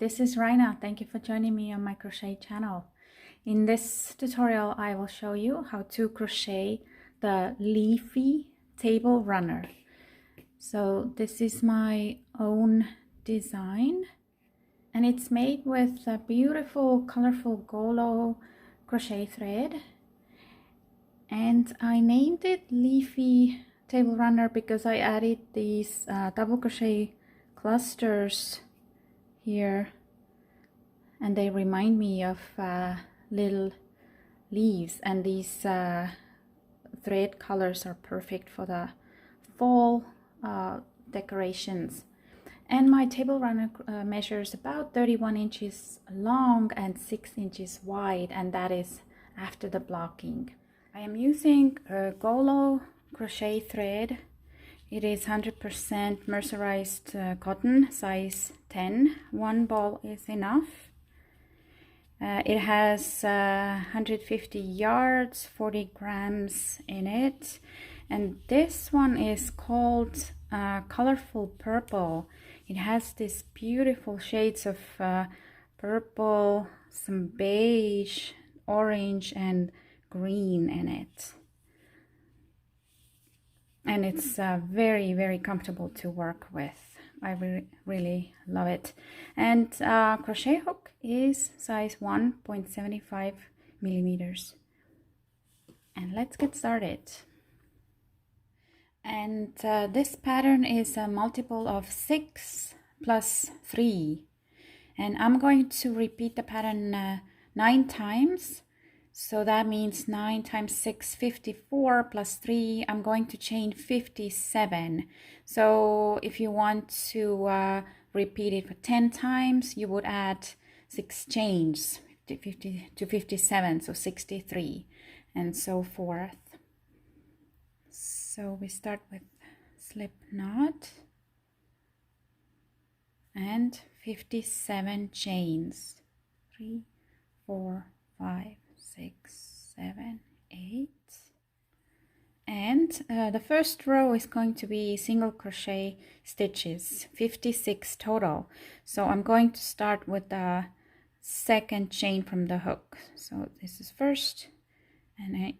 this is Raina. Thank you for joining me on my crochet channel. In this tutorial, I will show you how to crochet the leafy table runner. So this is my own design, and it's made with a beautiful, colorful Golo crochet thread. And I named it Leafy Table Runner because I added these double crochet clusters here, and they remind me of little leaves, and these thread colors are perfect for the fall decorations. And my table runner measures about 31 inches long and 6 inches wide, and that is after the blocking. I am using a Golo crochet thread. It is 100% mercerized cotton, size 10. One ball is enough. It has 150 yards, 40 grams in it. And this one is called Colorful Purple. It has these beautiful shades of purple, some beige, orange, and green in it. And it's very, very comfortable to work with. I really love it. And crochet hook is size 1.75 millimeters. And let's get started. And this pattern is a multiple of 6 plus 3. And I'm going to repeat the pattern 9 times. So that means 9 times 6, 54 plus 3. I'm going to chain 57. So if you want to repeat it for 10 times, you would add 6 chains, 50 to 57, so 63, and so forth. So we start with slip knot and 57 chains. 3, 4, 5, 6, 7, 8. And the first row is going to be single crochet stitches, 56 total. So I'm going to start with the second chain from the hook. So this is first, and I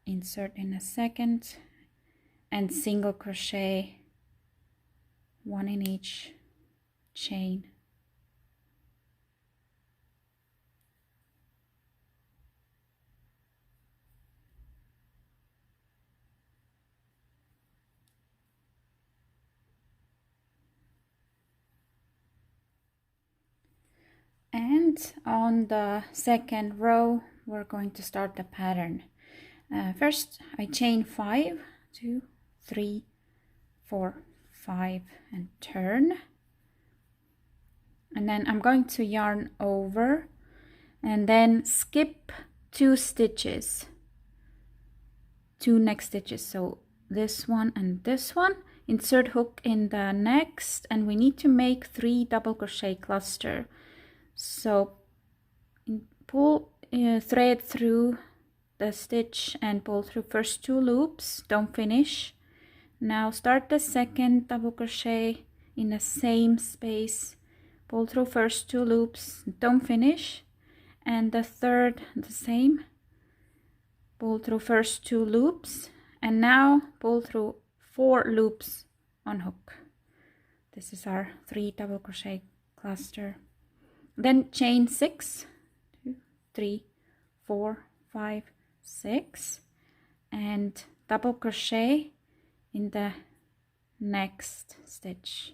insert in a second, and single crochet 1 in each chain. And on the second row, we're going to start the pattern. First, I chain 5, 2, 3, 4, 5, and turn. And then I'm going to yarn over and then skip 2 stitches, 2 next stitches. So this one and this one. Insert hook in the next, and we need to make 3 double crochet cluster. So pull thread through the stitch and pull through first 2 loops, don't finish. Now start the second double crochet in the same space, pull through first 2 loops, don't finish, and the third the same, pull through first 2 loops, and now pull through 4 loops on hook. This is our 3 double crochet cluster. Then chain 6, 2, 3, 4, 5, 6, and double crochet in the next stitch.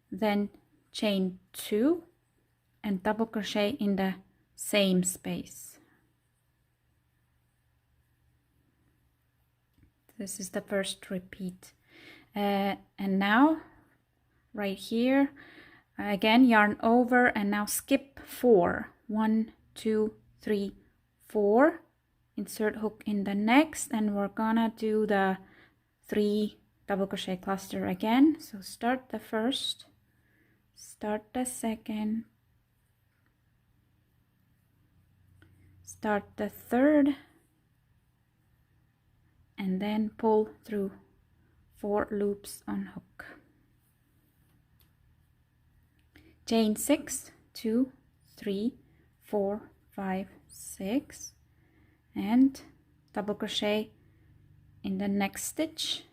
Then chain 2 and double crochet in the same space. This is the first repeat. And now right here, again yarn over and now skip 4. 1, 2, 3, 4. Insert hook in the next, and we're gonna do the 3 double crochet cluster again. So start the first, start the second, start the third, and then pull through 4 loops on hook. chain 6, 2, 3, 4, 5, 6, and double crochet in the next stitch,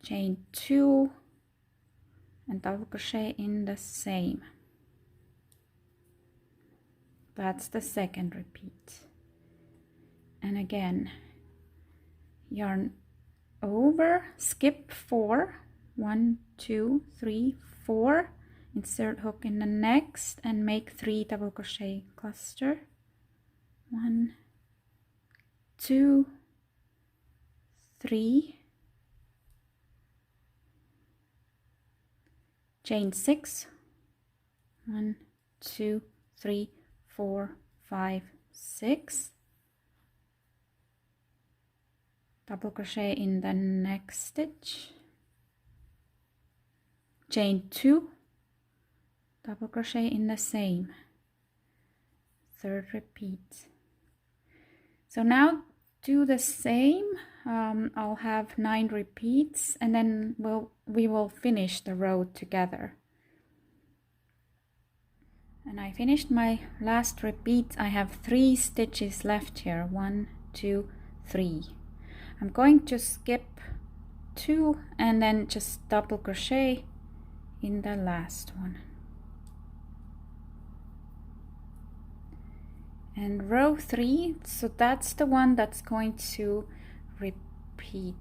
chain 2, and double crochet in the same. That's the second repeat. And again, yarn over, skip 4, 1, 2, 3, 4, insert hook in the next and make 3 double crochet cluster, 1, 2, 3, chain 6, 1, 2, 3, 4, 5, 6, double crochet in the next stitch, chain 2, double crochet in the same, third repeat. So now do the same. I'll have 9 repeats, and then we will finish the row together. And I finished my last repeat. I have 3 stitches left here, 1, 2, 3. I'm going to skip 2 and then just double crochet in the last one. And row 3, so that's the one that's going to repeat.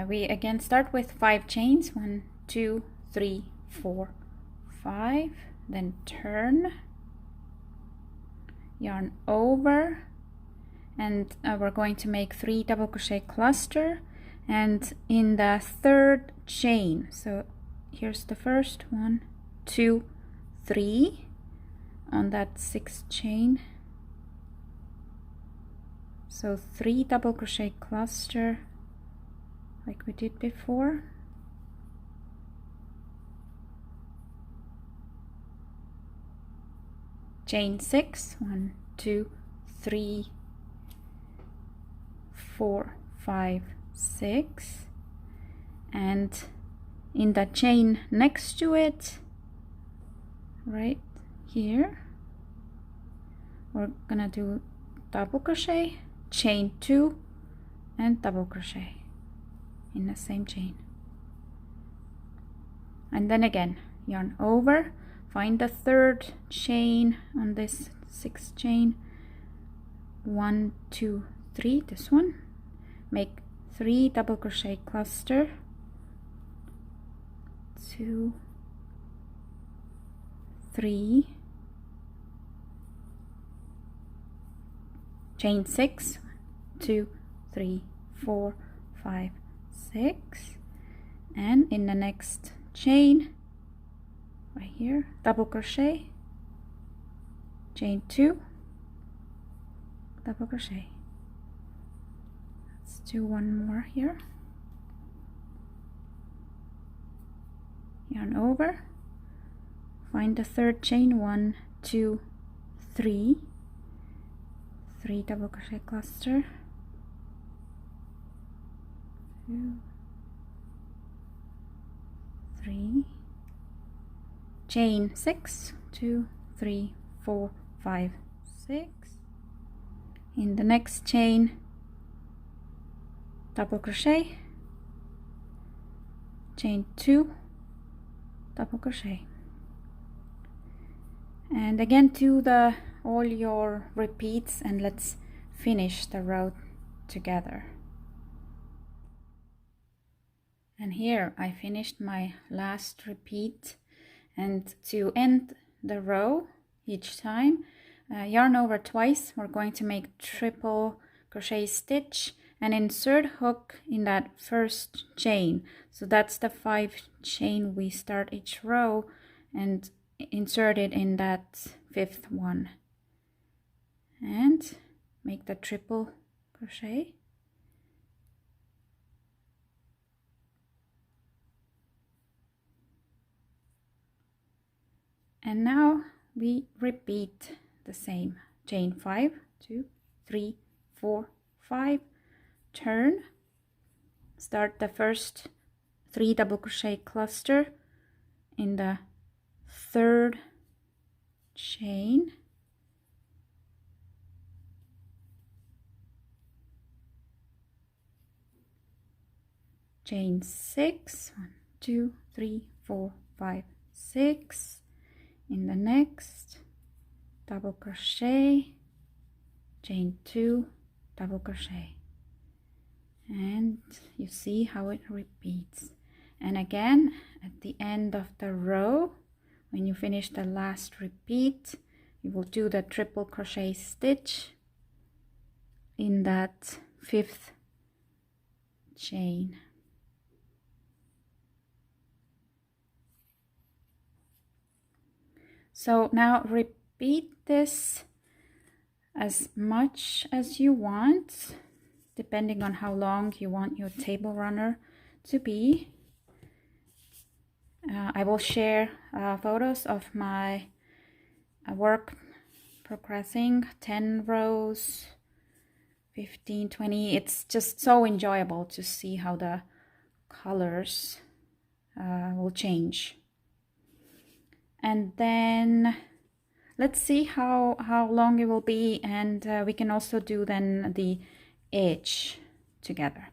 We again start with 5 chains, 1, 2, 3, 4, 5, then turn, yarn over, and we're going to make 3 double crochet cluster, and in the third chain, so here's the first 1, 2, 3 on that 6th chain, so 3 double crochet cluster like we did before, chain 6, 1, 2, 3, 4, 5, 6, and in the chain next to it, right here, we're gonna do double crochet, chain 2, and double crochet in the same chain, and then again yarn over, find the third chain on this 6th chain, 1, 2, 3, this one, make 3 double crochet cluster, 2, 3, chain 6, 2, 3, 4, 5, 6, and in the next chain right here, double crochet, chain 2, double crochet. Let's do one more here, yarn over, find the third chain, 1, 2, 3, 3 double crochet cluster, 2, 3, chain 6, 2, 3, 4, 5, 6, in the next chain double crochet, chain 2, double crochet, and again do all your repeats, and let's finish the row together. And here I finished my last repeat, and to end the row each time, yarn over twice. We're going to make triple crochet stitch and insert hook in that first chain, so that's the 5 chain we start each row, and insert it in that 5th one and make the triple crochet, and now we repeat the same, chain 5, 2, 3, 4, 5, turn, start the first 3 double crochet cluster in the 3rd chain, chain 6, 1, 2, 3, 4, 5, 6, in the next double crochet, chain 2, double crochet, and you see how it repeats. And again at the end of the row, when you finish the last repeat, you will do the triple crochet stitch in that 5th chain. So now repeat this as much as you want, depending on how long you want your table runner to be. I will share photos of my work progressing 10 rows, 15, 20. It's just so enjoyable to see how the colors will change. And then let's see how long it will be, and we can also do then the edge together.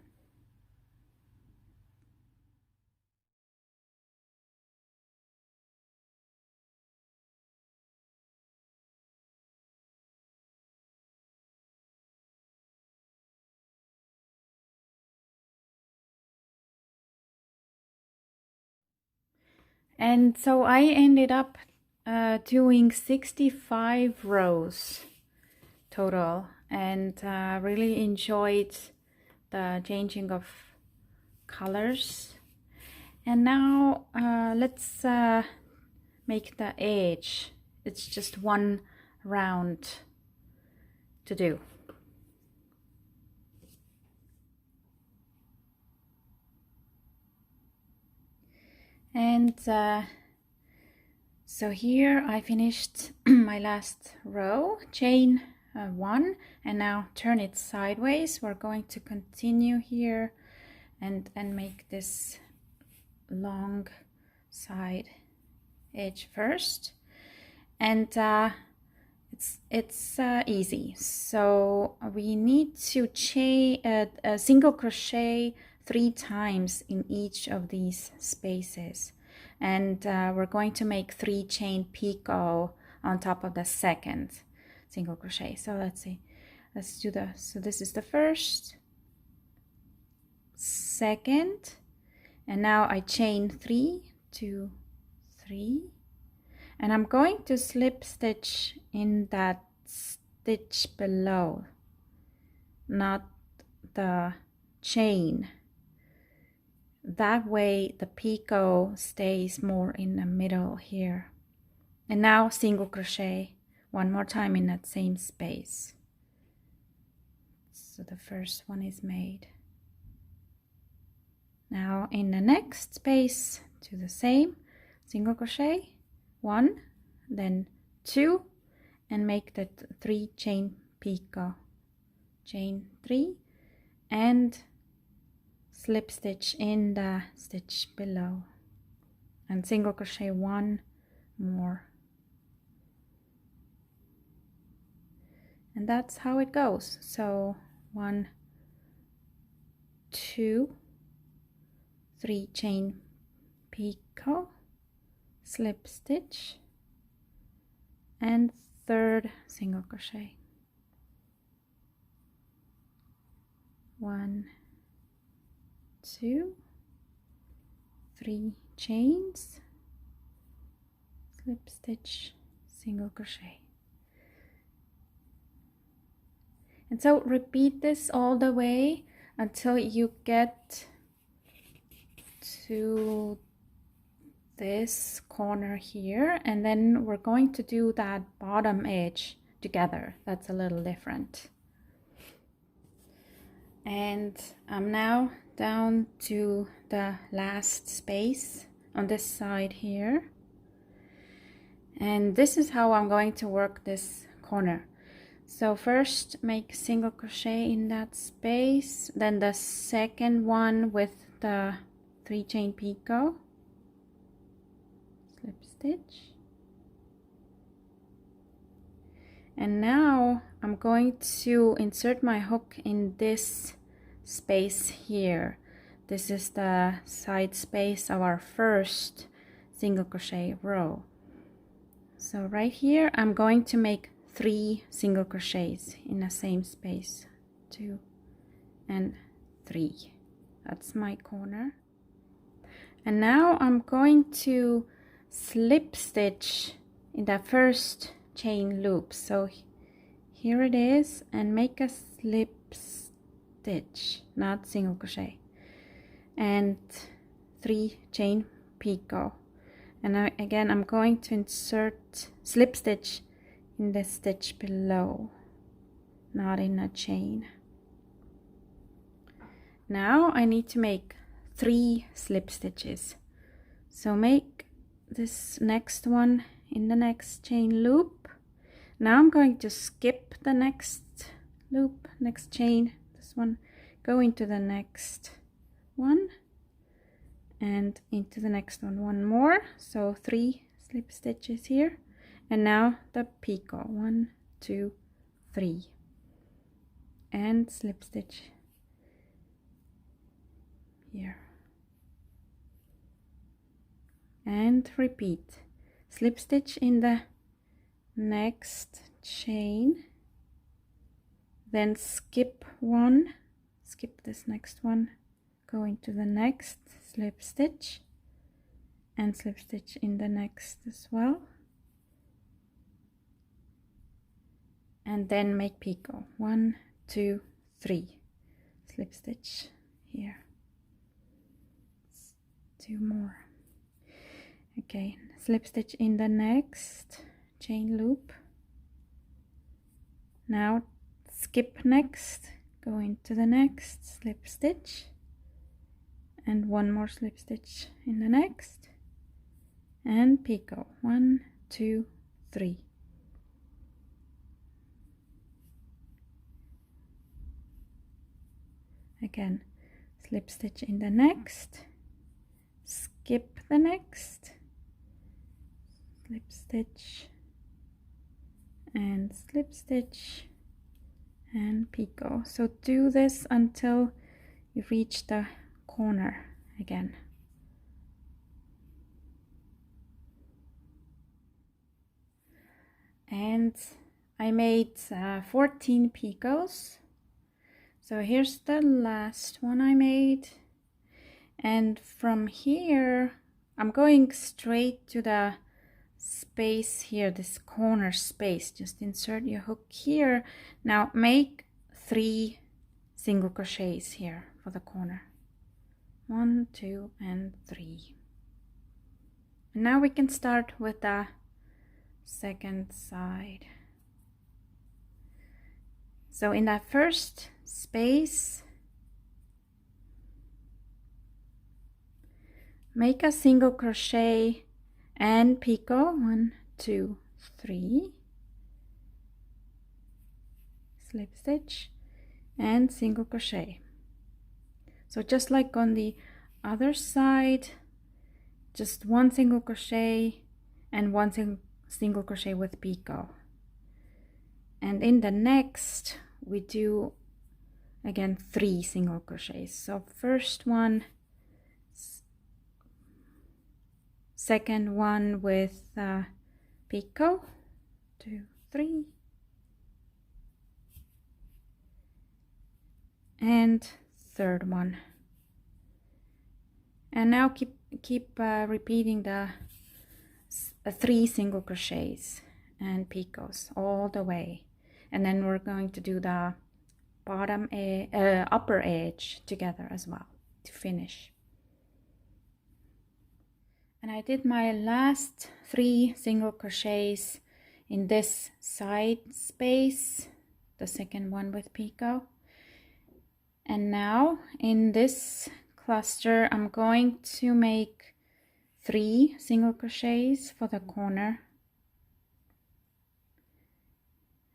And so I ended up doing 65 rows total, and really enjoyed the changing of colors. And now let's make the edge. It's just one round to do. And so here I finished my last row, chain 1, and now turn it sideways. We're going to continue here and make this long side edge first, and it's easy. So we need to chain a single crochet 3 times in each of these spaces, and we're going to make 3 chain picot on top of the second single crochet. So let's see, let's do the, so this is the first, second, and now I chain 3, 2, 3, and I'm going to slip stitch in that stitch below, not the chain. That way the picot stays more in the middle here. And now single crochet one more time in that same space. So the first one is made. Now in the next space, do the same, single crochet 1, then 2, and make that 3 chain picot, chain 3, and slip stitch in the stitch below, and single crochet 1 more. And that's how it goes. So 1, 2, 3 chain picot, slip stitch, and 3rd single crochet. 1, 2, 3 chains, slip stitch, single crochet. And so repeat this all the way until you get to this corner here, and then we're going to do that bottom edge together. That's a little different. And I'm now down to the last space on this side here, and this is how I'm going to work this corner. So first make single crochet in that space, then the second one with the 3 chain picot, slip stitch, and now I'm going to insert my hook in this space here. This is the side space of our first single crochet row. So right here I'm going to make 3 single crochets in the same space, 2 and 3. That's my corner. And now I'm going to slip stitch in the first chain loop. So here it is, and make a slip stitch, not single crochet, and 3 chain picot. And again I'm going to insert slip stitch in the stitch below, not in a chain. Now I need to make 3 slip stitches. So make this next one in the next chain loop. Now I'm going to skip the next loop, next chain, this one, go into the next one and into the next one more. So 3 slip stitches here, and now the picot, 1, 2, 3, and slip stitch here, and repeat, slip stitch in the next chain, then skip one, skip this next one, go into the next, slip stitch, and slip stitch in the next as well, and then make picot, 1, 2, 3, slip stitch here, 2 more. Okay, slip stitch in the next chain loop. Now skip next, go into the next, slip stitch, and 1 more slip stitch in the next, and picot, 1, 2, 3. Again, slip stitch in the next, skip the next, slip stitch, and slip stitch, and picot. So do this until you reach the corner again. And I made 14 picots. So here's the last one I made, and from here I'm going straight to the space here, this corner space. Just insert your hook here. Now make 3 single crochets here for the corner, 1, 2, and 3. And now we can start with the second side. So in that first space, make a single crochet and picot, 1, 2, 3, slip stitch, and single crochet. So just like on the other side, just 1 single crochet and 1 single crochet with picot. And in the next we do again 3 single crochets. So first one, second one with picot, 2, 3, and third one. And now keep repeating the 3 single crochets and picots all the way, and then we're going to do the upper edge together as well to finish. And I did my last 3 single crochets in this side space, the second one with picot. And now in this cluster I'm going to make 3 single crochets for the corner,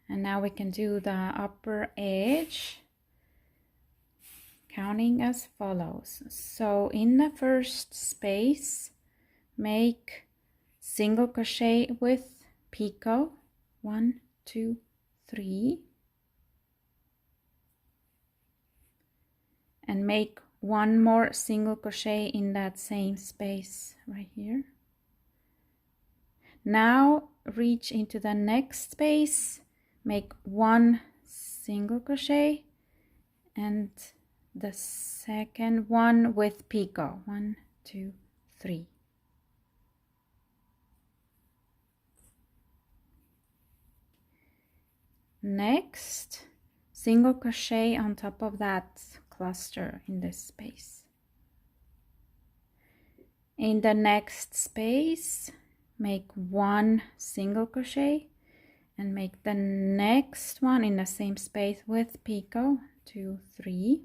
And now we can do the upper edge, counting as follows. So in the first space, make single crochet with picot, 1, 2, 3, and make one more single crochet in that same space right here. Now reach into the next space, make one single crochet and the second one with picot, 1, 2, 3. Next, single crochet on top of that cluster in this space. In the next space, make one single crochet and make the next one in the same space with picot, 2, 3.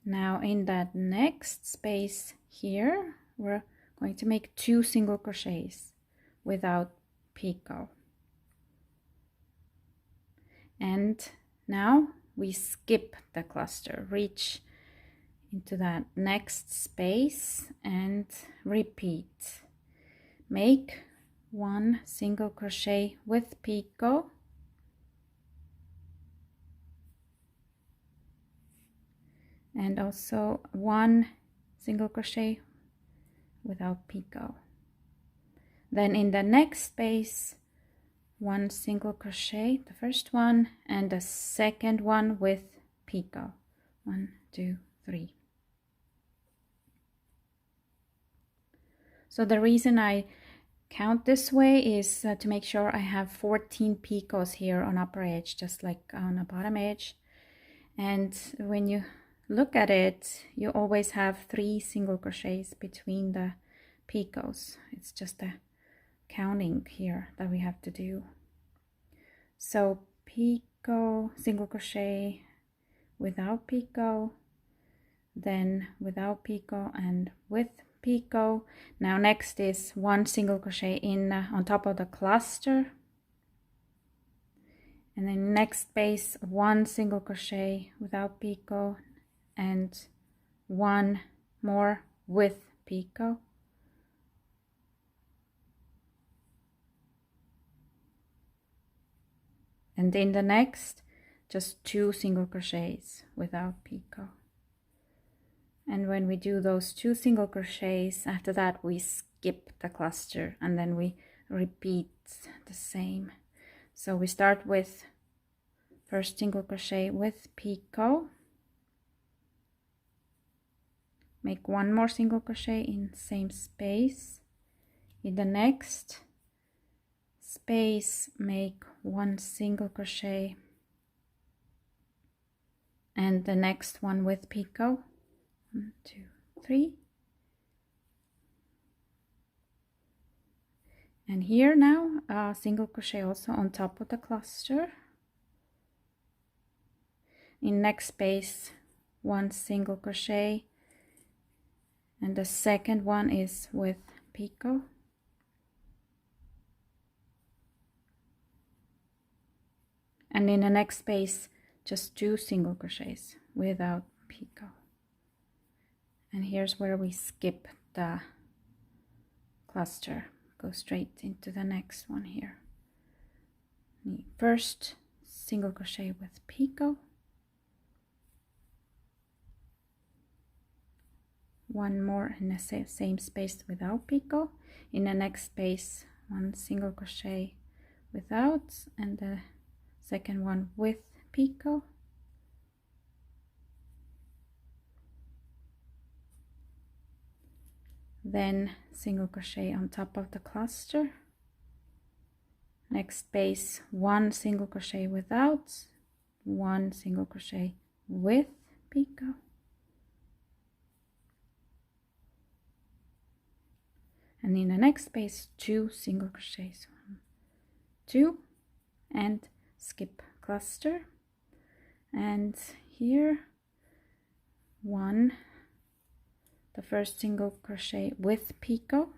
Now in that next space here, we're going to make 2 single crochets without picot. And now we skip the cluster, reach into that next space and repeat. Make 1 single crochet with picot and also 1 single crochet without picot. Then in the next space, 1 single crochet, the first one, and the second one with picot, 1, 2, 3. So the reason I count this way is to make sure I have 14 picots here on upper edge, just like on the bottom edge. And when you look at it, you always have 3 single crochets between the picots. It's just a counting here that we have to do. So picot, single crochet without picot, then without picot and with picot. Now next is 1 single crochet in on top of the cluster, and then next space 1 single crochet without picot and 1 more with picot. And in the next, just 2 single crochets without picot. And when we do those 2 single crochets, after that we skip the cluster and then we repeat the same. So we start with first single crochet with picot, make 1 more single crochet in same space. In the next space, make 1 single crochet and the next one with picot, 1, 2, 3. And here now a single crochet also on top of the cluster. In next space 1 single crochet and the second one is with picot. And in the next space just 2 single crochets without picot. And here's where we skip the cluster, go straight into the next one here. First single crochet with picot, 1 more in the same space without picot. In the next space 1 single crochet without and the second one with picot. Then single crochet on top of the cluster. Next space 1 single crochet without, 1 single crochet with picot. And in the next space 2 single crochets, 1, 2, and skip cluster. And here 1, the first single crochet with picot,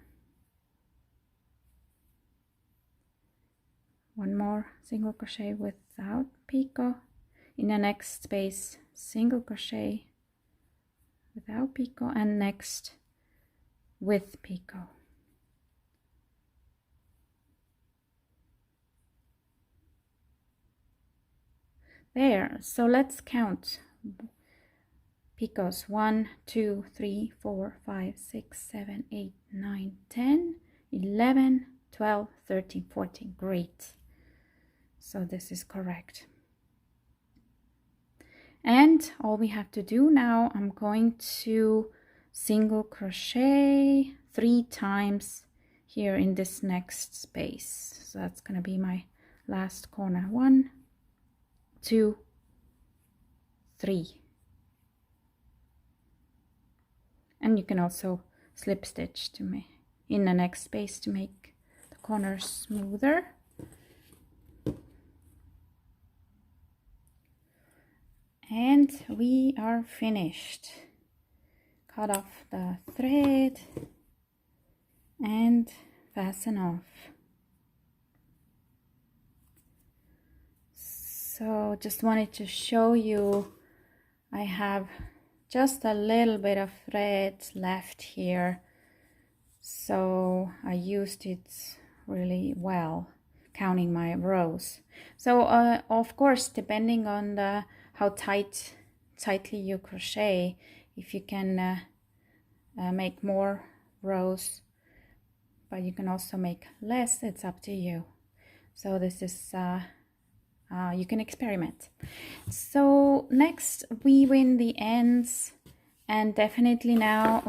one more single crochet without picot, in the next space single crochet without picot, and next with picot. There, so let's count picots. 1 2 3 4 5 6 7 8 9 10 11 12 13 14. Great, so this is correct. And all we have to do now, I'm going to single crochet 3 times here in this next space. So that's going to be my last corner. 1 2 3. And you can also slip stitch to me in the next space to make the corners smoother. And we are finished. Cut off the thread and fasten off. So just wanted to show you, I have just a little bit of thread left here, so I used it really well, counting my rows. So of course, depending on the how tightly you crochet, if you can make more rows, but you can also make less, it's up to you. So this is you can experiment. So next, weave in the ends, and definitely now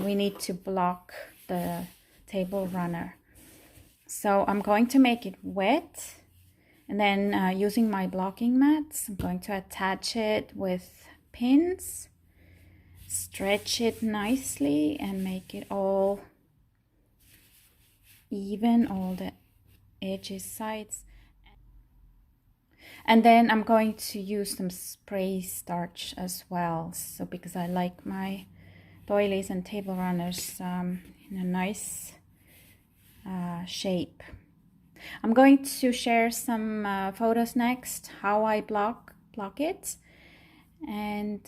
we need to block the table runner. So I'm going to make it wet, and then using my blocking mats, I'm going to attach it with pins, stretch it nicely, and make it all even, all the edges, sides. And then I'm going to use some spray starch as well, so because I like my doilies and table runners in a nice shape. I'm going to share some photos next, how I block it, and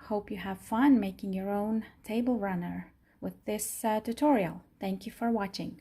hope you have fun making your own table runner with this tutorial. Thank you for watching.